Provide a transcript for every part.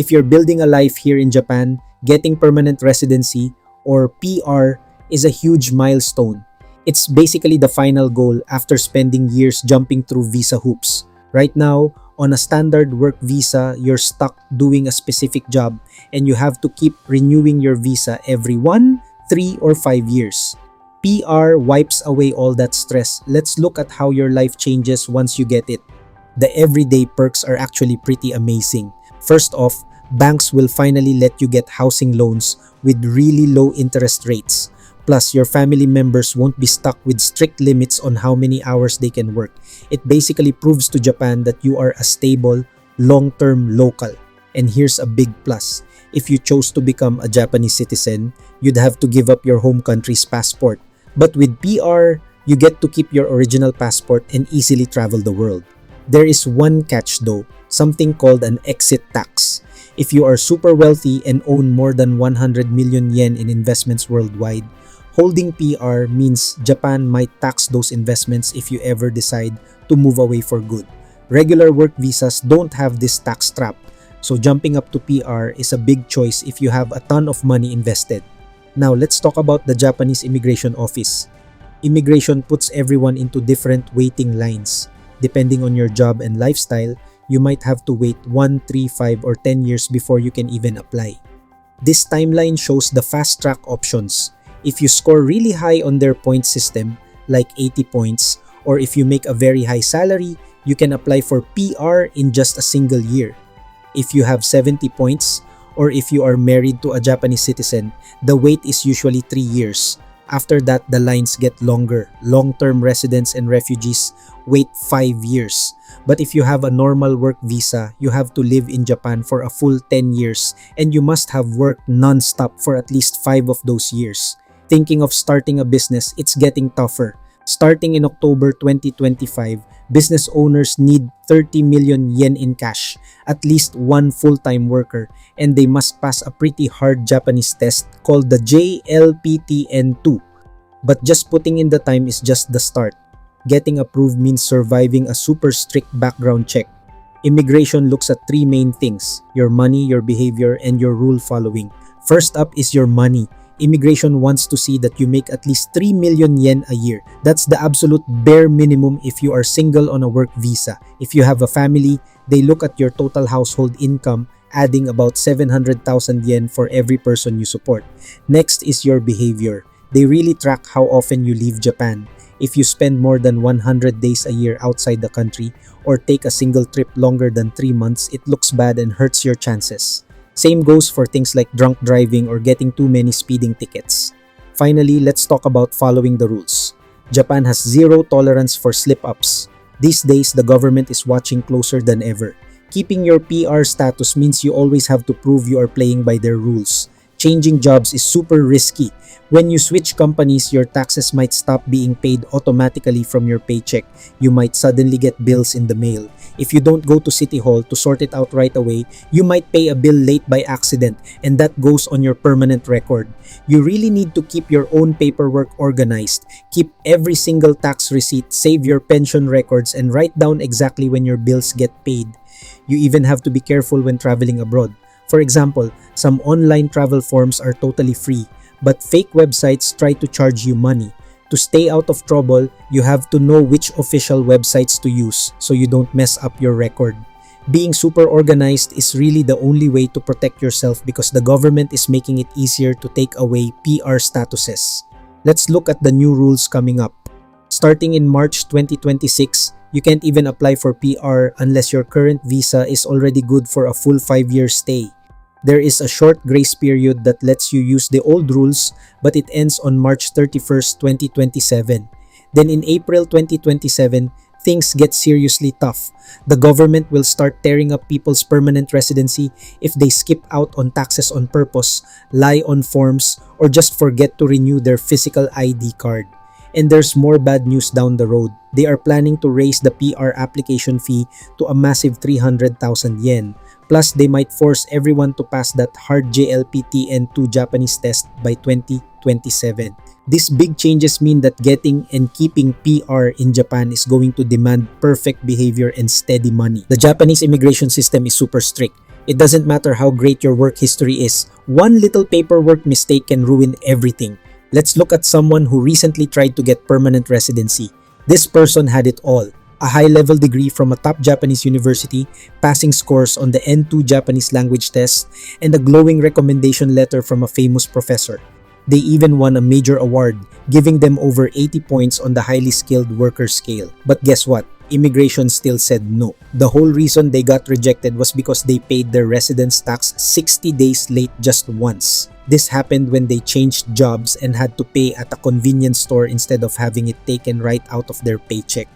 If you're building a life here in Japan, getting permanent residency or PR is a huge milestone. It's basically the final goal after spending years jumping through visa hoops. Right now, on a standard work visa, you're stuck doing a specific job and you have to keep renewing your visa every 1, 3, or 5 years. PR wipes away all that stress. Let's look at how your life changes once you get it. The everyday perks are actually pretty amazing. First off, banks will finally let you get housing loans with really low interest rates. Plus, your family members won't be stuck with strict limits on how many hours they can work. It basically proves to Japan that you are a stable, long-term local. And here's a big plus. If you chose to become a Japanese citizen, you'd have to give up your home country's passport. But with PR, you get to keep your original passport and easily travel the world. There is one catch though, something called an exit tax. If you are super wealthy and own more than 100 million yen in investments worldwide, holding PR means Japan might tax those investments if you ever decide to move away for good. Regular work visas don't have this tax trap, so jumping up to PR is a big choice if you have a ton of money invested. Now let's talk about the Japanese Immigration Office. Immigration puts everyone into different waiting lines. Depending on your job and lifestyle, you might have to wait 1, 3, 5, or 10 years before you can even apply. This timeline shows the fast track options. If you score really high on their point system, like 80 points, or if you make a very high salary, you can apply for PR in just a single year. If you have 70 points, or if you are married to a Japanese citizen, the wait is usually 3 years. After that, the lines get longer. Long-term residents and refugees wait 5 years. But if you have a normal work visa, you have to live in Japan for a full 10 years and you must have worked non-stop for at least 5 of those years. Thinking of starting a business, it's getting tougher. Starting in October 2025, business owners need 30 million yen in cash, at least one full-time worker, and they must pass a pretty hard Japanese test called the JLPT N2. But just putting in the time is just the start. Getting approved means surviving a super strict background check. Immigration looks at 3 main things: your money, your behavior, and your rule following. First up is your money. Immigration wants to see that you make at least 3 million yen a year. That's the absolute bare minimum if you are single on a work visa. If you have a family, they look at your total household income, adding about 700,000 yen for every person you support. Next is your behavior. They really track how often you leave Japan. If you spend more than 100 days a year outside the country or take a single trip longer than 3 months, it looks bad and hurts your chances. Same goes for things like drunk driving or getting too many speeding tickets. Finally, let's talk about following the rules. Japan has zero tolerance for slip-ups. These days, the government is watching closer than ever. Keeping your PR status means you always have to prove you are playing by their rules. Changing jobs is super risky. When you switch companies, your taxes might stop being paid automatically from your paycheck. You might suddenly get bills in the mail. If you don't go to City Hall to sort it out right away, you might pay a bill late by accident, and that goes on your permanent record. You really need to keep your own paperwork organized. Keep every single tax receipt, save your pension records, and write down exactly when your bills get paid. You even have to be careful when traveling abroad. For example, some online travel forms are totally free, but fake websites try to charge you money. To stay out of trouble, you have to know which official websites to use so you don't mess up your record. Being super organized is really the only way to protect yourself because the government is making it easier to take away PR statuses. Let's look at the new rules coming up. Starting in March 2026, you can't even apply for PR unless your current visa is already good for a full 5-year stay. There is a short grace period that lets you use the old rules, but it ends on March 31st, 2027. Then in April 2027, things get seriously tough. The government will start tearing up people's permanent residency if they skip out on taxes on purpose, lie on forms, or just forget to renew their physical ID card. And there's more bad news down the road. They are planning to raise the PR application fee to a massive 300,000 yen. Plus, they might force everyone to pass that hard JLPT N2 Japanese test by 2027. These big changes mean that getting and keeping PR in Japan is going to demand perfect behavior and steady money. The Japanese immigration system is super strict. It doesn't matter how great your work history is, one little paperwork mistake can ruin everything. Let's look at someone who recently tried to get permanent residency. This person had it all: a high-level degree from a top Japanese university, passing scores on the N2 Japanese language test, and a glowing recommendation letter from a famous professor. They even won a major award, giving them over 80 points on the highly skilled worker scale. But guess what? Immigration still said no. The whole reason they got rejected was because they paid their residence tax 60 days late just once. This happened when they changed jobs and had to pay at a convenience store instead of having it taken right out of their paycheck.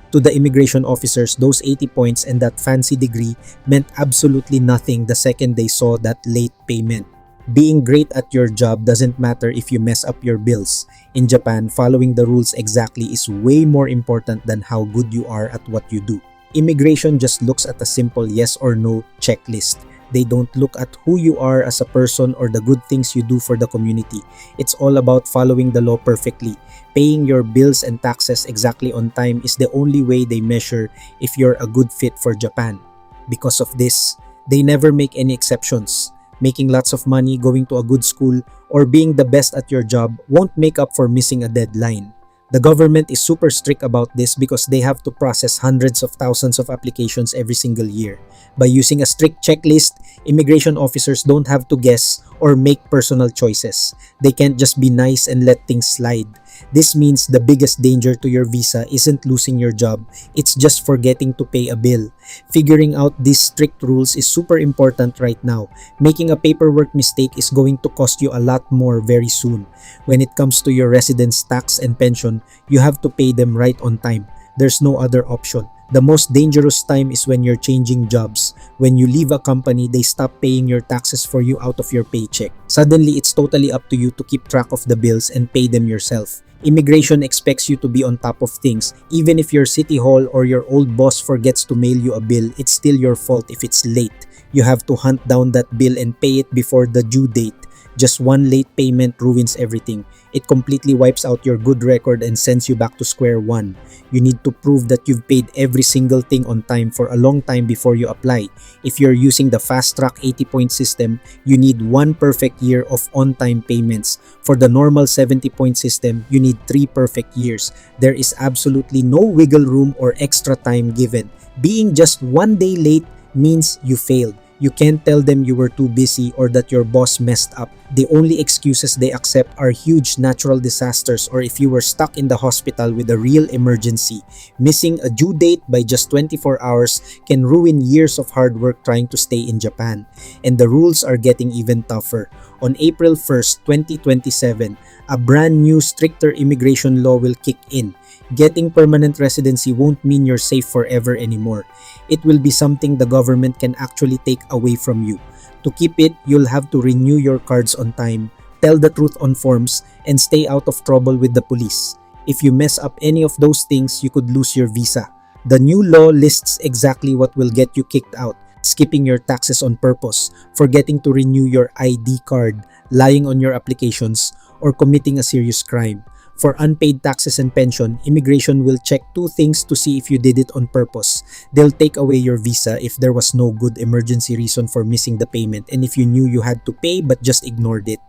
To the immigration officers, those 80 points and that fancy degree meant absolutely nothing the second they saw that late payment. Being great at your job doesn't matter if you mess up your bills. In Japan, following the rules exactly is way more important than how good you are at what you do. Immigration just looks at a simple yes or no checklist. They don't look at who you are as a person or the good things you do for the community. It's all about following the law perfectly. Paying your bills and taxes exactly on time is the only way they measure if you're a good fit for Japan. Because of this, they never make any exceptions. Making lots of money, going to a good school, or being the best at your job won't make up for missing a deadline. The government is super strict about this because they have to process hundreds of thousands of applications every single year. By using a strict checklist, immigration officers don't have to guess or make personal choices. They can't just be nice and let things slide. This means the biggest danger to your visa isn't losing your job, it's just forgetting to pay a bill. Figuring out these strict rules is super important right now. Making a paperwork mistake is going to cost you a lot more very soon. When it comes to your residence tax and pension, you have to pay them right on time. There's no other option. The most dangerous time is when you're changing jobs. When you leave a company, they stop paying your taxes for you out of your paycheck. Suddenly, it's totally up to you to keep track of the bills and pay them yourself. Immigration expects you to be on top of things. Even if your city hall or your old boss forgets to mail you a bill, it's still your fault if it's late. You have to hunt down that bill and pay it before the due date. Just one late payment ruins everything. It completely wipes out your good record and sends you back to square one. You need to prove that you've paid every single thing on time for a long time before you apply. If you're using the fast track 80-point system, you need one perfect year of on-time payments. For the normal 70-point system, you need 3 perfect years. There is absolutely no wiggle room or extra time given. Being just one day late means you failed. You can't tell them you were too busy or that your boss messed up. The only excuses they accept are huge natural disasters or if you were stuck in the hospital with a real emergency. Missing a due date by just 24 hours can ruin years of hard work trying to stay in Japan. And the rules are getting even tougher. On April 1st, 2027, a brand new stricter immigration law will kick in. Getting permanent residency won't mean you're safe forever anymore. It will be something the government can actually take away from you. To keep it, you'll have to renew your cards on time, tell the truth on forms, and stay out of trouble with the police. If you mess up any of those things, you could lose your visa. The new law lists exactly what will get you kicked out: skipping your taxes on purpose, forgetting to renew your ID card, lying on your applications, or committing a serious crime. For unpaid taxes and pension, immigration will check 2 things to see if you did it on purpose. They'll take away your visa if there was no good emergency reason for missing the payment and if you knew you had to pay but just ignored it.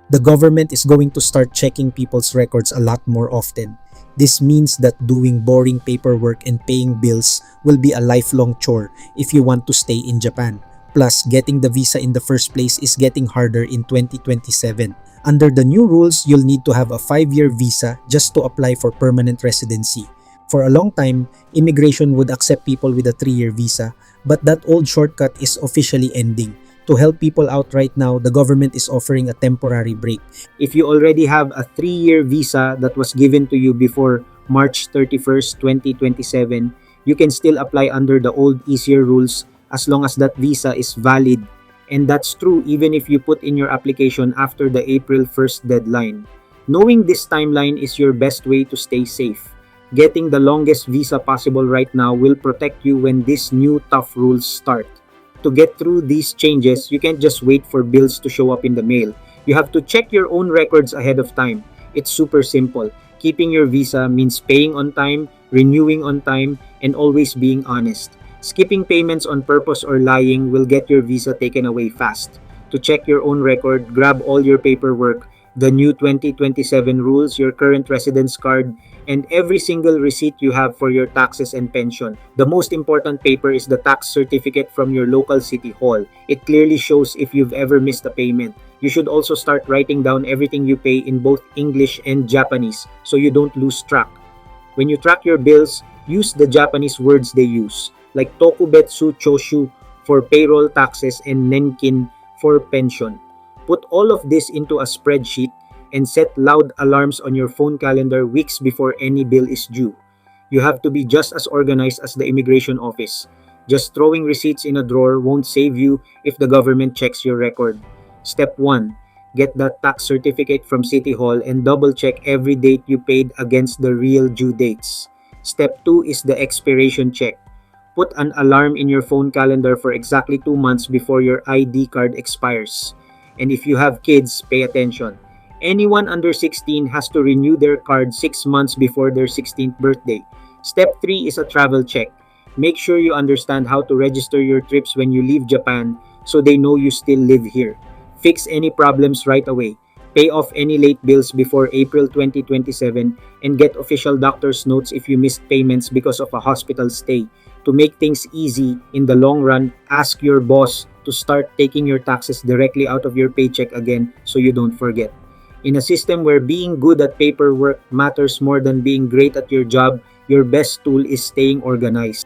The government is going to start checking people's records a lot more often. This means that doing boring paperwork and paying bills will be a lifelong chore if you want to stay in Japan. Plus, getting the visa in the first place is getting harder in 2027. Under the new rules, you'll need to have a 5-year visa just to apply for permanent residency. For a long time, immigration would accept people with a 3-year visa, but that old shortcut is officially ending. To help people out right now, the government is offering a temporary break. If you already have a 3-year visa that was given to you before March 31st, 2027, you can still apply under the old easier rules as long as that visa is valid. And that's true even if you put in your application after the April 1st deadline. Knowing this timeline is your best way to stay safe. Getting the longest visa possible right now will protect you when these new tough rules start. To get through these changes, you can't just wait for bills to show up in the mail. You have to check your own records ahead of time. It's super simple. Keeping your visa means paying on time, renewing on time, and always being honest. Skipping payments on purpose or lying will get your visa taken away fast. To check your own record, grab all your paperwork, the new 2027 rules, your current residence card, and every single receipt you have for your taxes and pension. The most important paper is the tax certificate from your local city hall. It clearly shows if you've ever missed a payment. You should also start writing down everything you pay in both English and Japanese so you don't lose track. When you track your bills, use the Japanese words they use, like tokubetsu choshu for payroll taxes and nenkin for pension. Put all of this into a spreadsheet and set loud alarms on your phone calendar weeks before any bill is due. You have to be just as organized as the immigration office. Just throwing receipts in a drawer won't save you if the government checks your record. Step 1. Get that tax certificate from City Hall and double check every date you paid against the real due dates. Step 2 is the expiration check. Put an alarm in your phone calendar for exactly 2 months before your ID card expires. And if you have kids, pay attention. Anyone under 16 has to renew their card 6 months before their 16th birthday. Step 3 is a travel check. Make sure you understand how to register your trips when you leave Japan so they know you still live here. Fix any problems right away. Pay off any late bills before April 2027 and get official doctor's notes if you missed payments because of a hospital stay. To make things easy in the long run, ask your boss to start taking your taxes directly out of your paycheck again so you don't forget. In a system where being good at paperwork matters more than being great at your job, your best tool is staying organized.